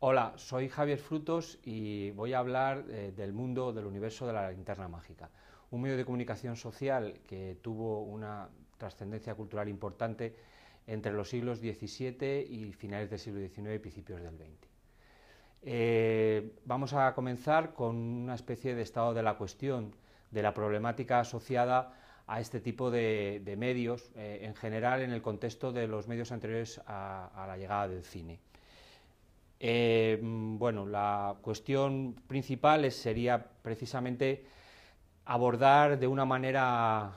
Hola, soy Javier Frutos y voy a hablar del mundo, del universo de la linterna mágica, un medio de comunicación social que tuvo una trascendencia cultural importante entre los siglos XVII y finales del siglo XIX y principios del XX. Vamos a comenzar con una especie de estado de la cuestión, de la problemática asociada a este tipo de medios, en general en el contexto de los medios anteriores a la llegada del cine. Bueno, la cuestión principal sería precisamente abordar de una manera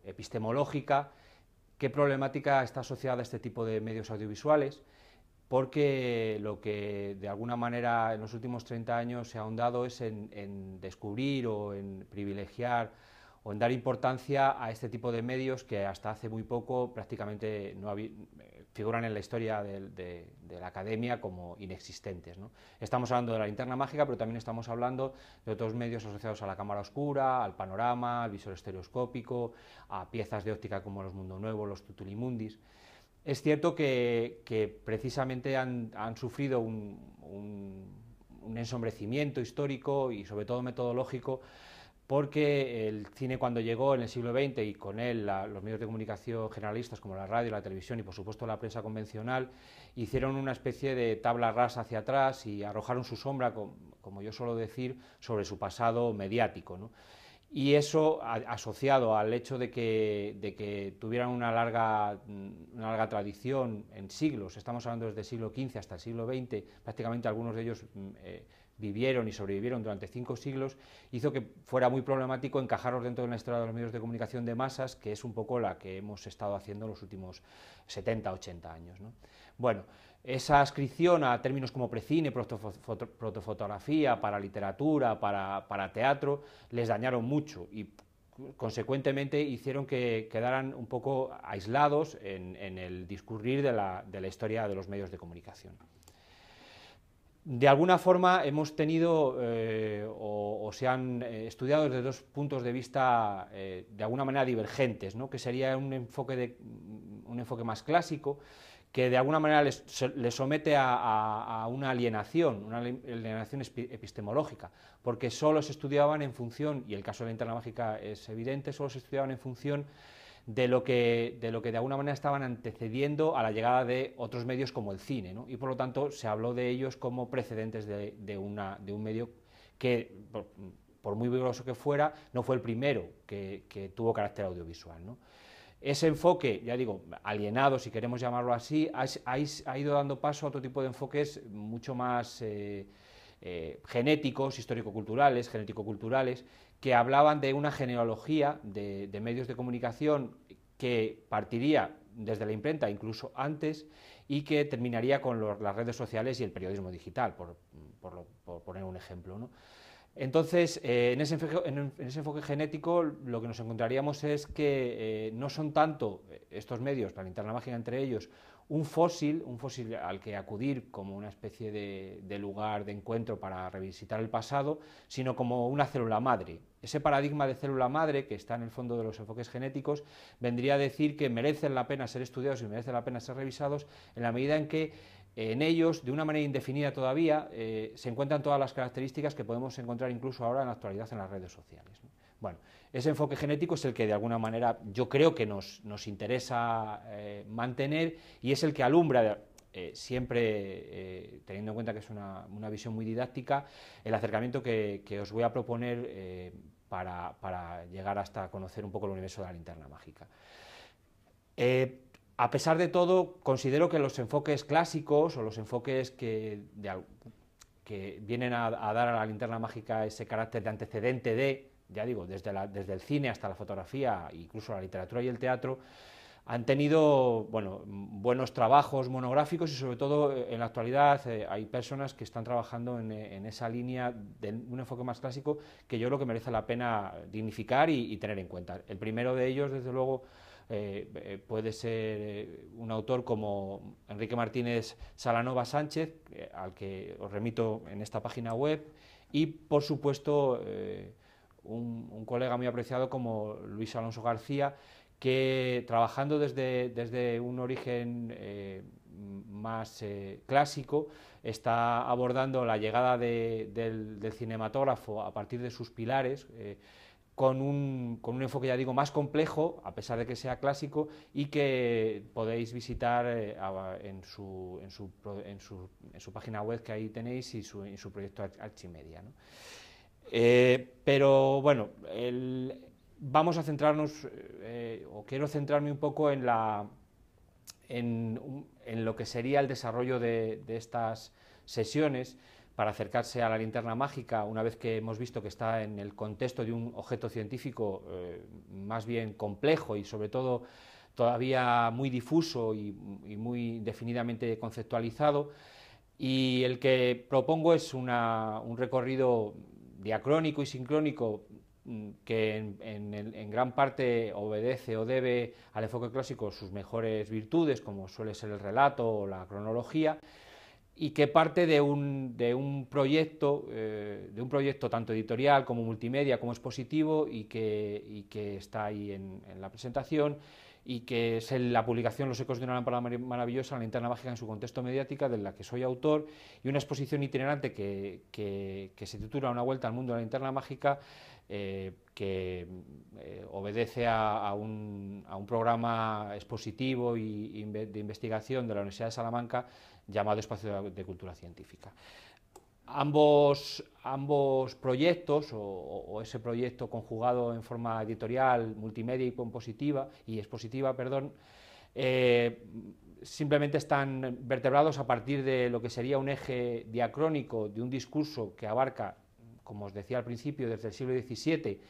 epistemológica qué problemática está asociada a este tipo de medios audiovisuales, porque lo que de alguna manera en los últimos 30 años se ha ahondado es en descubrir o en privilegiar o en dar importancia a este tipo de medios que hasta hace muy poco prácticamente no figuran en la historia de la academia como inexistentes, ¿no? Estamos hablando de la linterna mágica, pero también estamos hablando de otros medios asociados a la cámara oscura, al panorama, al visor estereoscópico, a piezas de óptica como los Mundo Nuevo, los Tutulimundis. Es cierto que precisamente han sufrido un ensombrecimiento histórico y sobre todo metodológico, porque el cine, cuando llegó en el siglo XX y con él los medios de comunicación generalistas como la radio, la televisión y por supuesto la prensa convencional, hicieron una especie de tabla rasa hacia atrás y arrojaron su sombra, como yo suelo decir, sobre su pasado mediático, ¿no? Y eso, asociado al hecho de que tuvieran una larga tradición en siglos, estamos hablando desde el siglo XV hasta el siglo XX, prácticamente algunos de ellos vivieron y sobrevivieron durante 5 siglos, hizo que fuera muy problemático encajarlos dentro de una historia de los medios de comunicación de masas, que es un poco la que hemos estado haciendo en los últimos 70, 80 años, ¿no? Bueno, esa adscripción a términos como precine, protofotografía, para literatura, para teatro, les dañaron mucho y consecuentemente hicieron que quedaran un poco aislados en el discurrir de la historia de los medios de comunicación. De alguna forma hemos tenido o se han estudiado desde dos puntos de vista de alguna manera divergentes, ¿no? Que sería un enfoque más clásico, que de alguna manera les somete a una alienación epistemológica, porque solo se estudiaban en función, y el caso de la linterna mágica es evidente, solo se estudiaban en función de lo que de alguna manera estaban antecediendo a la llegada de otros medios como el cine, ¿no? Y por lo tanto se habló de ellos como precedentes de un medio que, por muy vigoroso que fuera, no fue el primero que tuvo carácter audiovisual, ¿no? Ese enfoque, ya digo, alienado, si queremos llamarlo así, ha ido dando paso a otro tipo de enfoques mucho más genéticos, histórico-culturales, genético-culturales, que hablaban de una genealogía de medios de comunicación que partiría desde la imprenta, incluso antes, y que terminaría con las redes sociales y el periodismo digital, por poner un ejemplo, ¿no? Entonces, en ese enfoque genético, lo que nos encontraríamos es que no son tanto estos medios, la linterna mágica entre ellos, un fósil al que acudir como una especie de lugar de encuentro para revisitar el pasado, sino como una célula madre. Ese paradigma de célula madre, que está en el fondo de los enfoques genéticos, vendría a decir que merecen la pena ser estudiados y merecen la pena ser revisados en la medida en que en ellos, de una manera indefinida todavía, se encuentran todas las características que podemos encontrar incluso ahora en la actualidad en las redes sociales, ¿no? Bueno, ese enfoque genético es el que de alguna manera yo creo que nos interesa mantener, y es el que alumbra siempre, teniendo en cuenta que es una visión muy didáctica, el acercamiento que os voy a proponer para llegar hasta conocer un poco el universo de la linterna mágica. A pesar de todo, considero que los enfoques clásicos o los enfoques que vienen a dar a la linterna mágica ese carácter de antecedente ya digo, desde el cine hasta la fotografía, incluso la literatura y el teatro, han tenido, bueno, buenos trabajos monográficos, y sobre todo en la actualidad hay personas que están trabajando en esa línea de un enfoque más clásico que yo creo que merece la pena dignificar y tener en cuenta. El primero de ellos, desde luego, puede ser un autor como Enrique Martínez Salanova Sánchez, al que os remito en esta página web, y por supuesto un colega muy apreciado como Luis Alonso García, que trabajando desde un origen más clásico, está abordando la llegada del cinematógrafo a partir de sus pilares, con un enfoque, ya digo, más complejo, a pesar de que sea clásico, y que podéis visitar en su página web, que ahí tenéis, y en su proyecto Archimedia, ¿no? Pero bueno, vamos a centrarnos, o quiero centrarme un poco en lo que sería el desarrollo de estas sesiones, para acercarse a la linterna mágica, una vez que hemos visto que está en el contexto de un objeto científico más bien complejo y sobre todo todavía muy difuso y muy definidamente conceptualizado. Y el que propongo es un recorrido diacrónico y sincrónico, que en gran parte obedece o debe al enfoque clásico sus mejores virtudes, como suele ser el relato o la cronología, y que parte de un proyecto tanto editorial como multimedia como expositivo, y que está ahí en la presentación, y que es la publicación Los ecos de una lámpara maravillosa, la linterna mágica en su contexto mediática, de la que soy autor, y una exposición itinerante que se titula Una vuelta al mundo de la linterna mágica, que obedece a un programa expositivo y de investigación de la Universidad de Salamanca, llamado Espacio de Cultura Científica. Ambos proyectos, o ese proyecto conjugado en forma editorial, multimedia y compositiva y expositiva, perdón, simplemente están vertebrados a partir de lo que sería un eje diacrónico de un discurso que abarca, como os decía al principio, desde el siglo XVII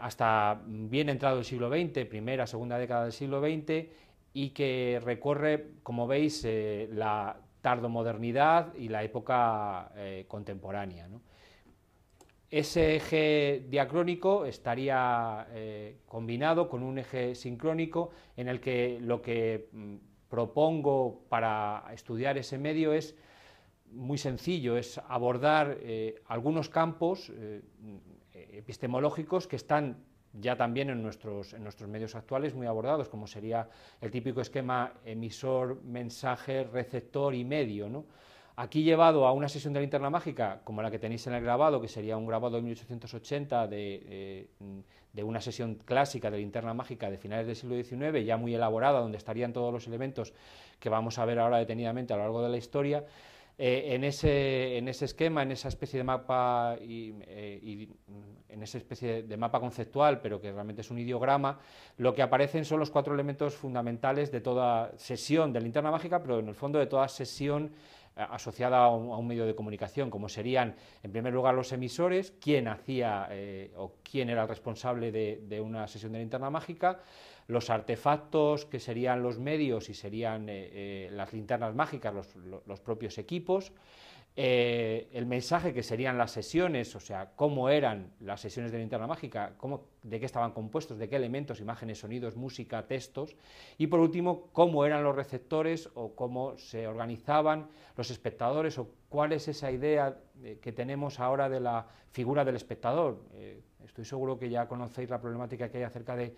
hasta bien entrado el siglo XX, primera, segunda década del siglo XX, y que recorre, como veis, la tardomodernidad y la época contemporánea, ¿no? Ese eje diacrónico estaría combinado con un eje sincrónico, en el que lo que propongo para estudiar ese medio es muy sencillo, es abordar algunos campos epistemológicos que están ya también en nuestros medios actuales muy abordados, como sería el típico esquema emisor, mensaje, receptor y medio, ¿no? Aquí llevado a una sesión de linterna mágica, como la que tenéis en el grabado, que sería un grabado de 1880 de una sesión clásica de linterna mágica de finales del siglo XIX, ya muy elaborada, donde estarían todos los elementos que vamos a ver ahora detenidamente a lo largo de la historia. En ese esquema, en esa especie de mapa, en esa especie de mapa conceptual, pero que realmente es un ideograma, lo que aparecen son los 4 elementos fundamentales de toda sesión de linterna mágica, pero en el fondo de toda sesión asociada a un medio de comunicación, como serían, en primer lugar, los emisores, quién hacía o quién era el responsable de una sesión de linterna mágica, los artefactos, que serían los medios y serían las linternas mágicas, los propios equipos, el mensaje, que serían las sesiones, o sea, cómo eran las sesiones de linterna mágica, de qué estaban compuestos, de qué elementos, imágenes, sonidos, música, textos, y por último, cómo eran los receptores, o cómo se organizaban los espectadores, o cuál es esa idea que tenemos ahora de la figura del espectador. Estoy seguro que ya conocéis la problemática que hay acerca de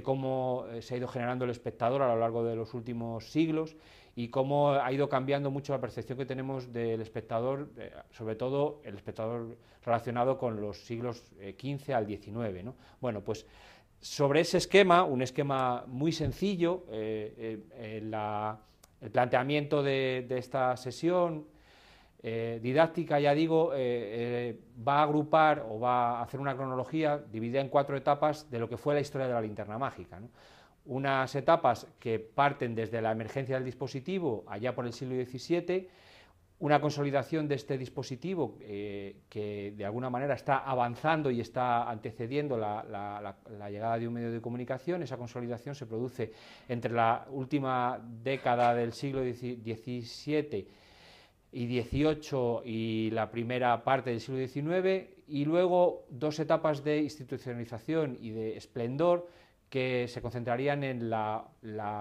cómo se ha ido generando el espectador a lo largo de los últimos siglos, y cómo ha ido cambiando mucho la percepción que tenemos del espectador, sobre todo el espectador relacionado con los siglos XV al XIX, ¿no? Bueno, pues sobre ese esquema, un esquema muy sencillo, el planteamiento de esta sesión didáctica, ya digo, va a agrupar o va a hacer una cronología dividida en 4 etapas de lo que fue la historia de la linterna mágica, ¿no? Unas etapas que parten desde la emergencia del dispositivo allá por el siglo XVII, una consolidación de este dispositivo que de alguna manera está avanzando y está antecediendo la llegada de un medio de comunicación. Esa consolidación se produce entre la última década del siglo XVII y XVIII y la primera parte del siglo XIX, y luego 2 etapas de institucionalización y de esplendor que se concentrarían en la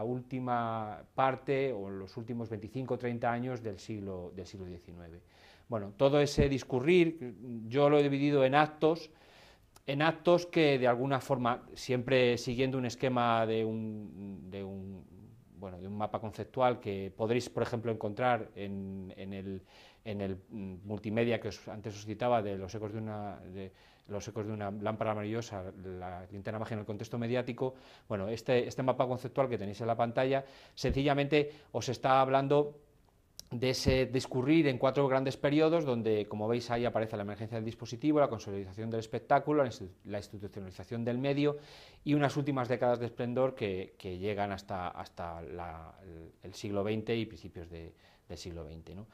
última parte, o en los últimos 25 o 30 años del siglo XIX. Bueno, todo ese discurrir yo lo he dividido en actos que de alguna forma, siempre siguiendo un esquema de un bueno, de un mapa conceptual que podréis, por ejemplo, encontrar en el multimedia que antes os citaba, de los ecos de una lámpara maravillosa, la linterna mágica en el contexto mediático. Bueno, este mapa conceptual que tenéis en la pantalla, sencillamente os está hablando de ese discurrir en 4 grandes periodos, donde, como veis, ahí aparece la emergencia del dispositivo, la consolidación del espectáculo, la institucionalización del medio y unas últimas décadas de esplendor que llegan hasta el siglo XX y principios del siglo XX, ¿no?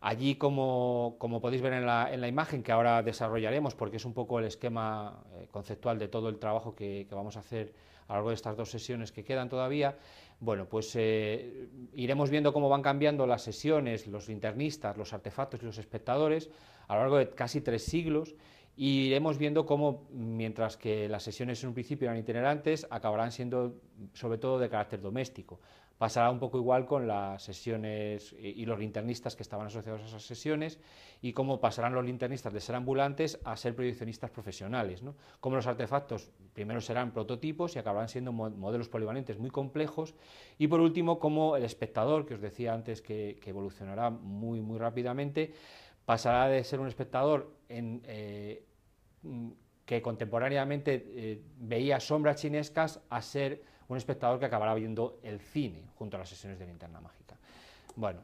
Allí, como podéis ver en la imagen, que ahora desarrollaremos, porque es un poco el esquema conceptual de todo el trabajo que vamos a hacer a lo largo de estas 2 sesiones que quedan todavía, bueno, pues iremos viendo cómo van cambiando las sesiones, los linternistas, los artefactos y los espectadores a lo largo de casi 3 siglos, y iremos viendo cómo, mientras que las sesiones en un principio eran itinerantes, acabarán siendo sobre todo de carácter doméstico. Pasará un poco igual con las sesiones y los linternistas que estaban asociados a esas sesiones, y cómo pasarán los linternistas de ser ambulantes a ser proyeccionistas profesionales, ¿no? Como los artefactos primero serán prototipos y acabarán siendo modelos polivalentes muy complejos, y por último, como el espectador, que os decía antes que evolucionará muy rápidamente, pasará de ser un espectador que contemporáneamente veía sombras chinescas a ser un espectador que acabará viendo el cine junto a las sesiones de linterna mágica. Bueno,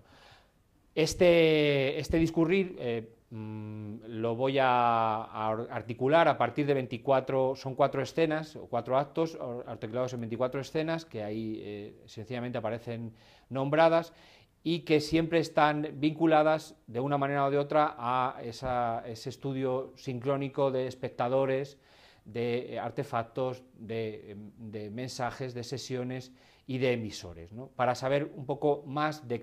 este discurrir lo voy a articular a partir de 24, son 4 escenas o 4 actos articulados en 24 escenas que ahí sencillamente aparecen nombradas y que siempre están vinculadas de una manera o de otra a ese estudio sincrónico de espectadores, de artefactos, de mensajes, de sesiones y de emisores, ¿no? Para saber un poco más en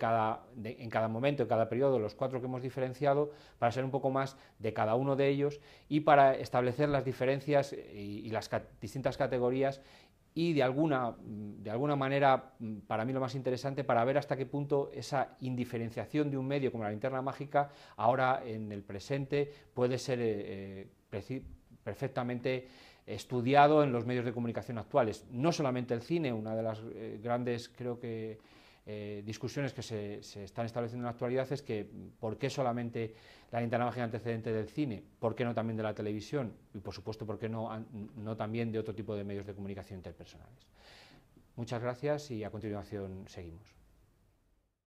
cada momento, en cada periodo, los 4 que hemos diferenciado, para saber un poco más de cada uno de ellos y para establecer las diferencias y las distintas categorías, y de alguna manera, para mí lo más interesante, para ver hasta qué punto esa indiferenciación de un medio como la linterna mágica, ahora en el presente, puede ser perfectamente estudiado en los medios de comunicación actuales. No solamente el cine, una de las grandes, creo que, discusiones que se están estableciendo en la actualidad es que ¿por qué solamente la linterna mágica antecedente del cine? ¿Por qué no también de la televisión? Y por supuesto, ¿por qué no también de otro tipo de medios de comunicación interpersonales? Muchas gracias y a continuación seguimos.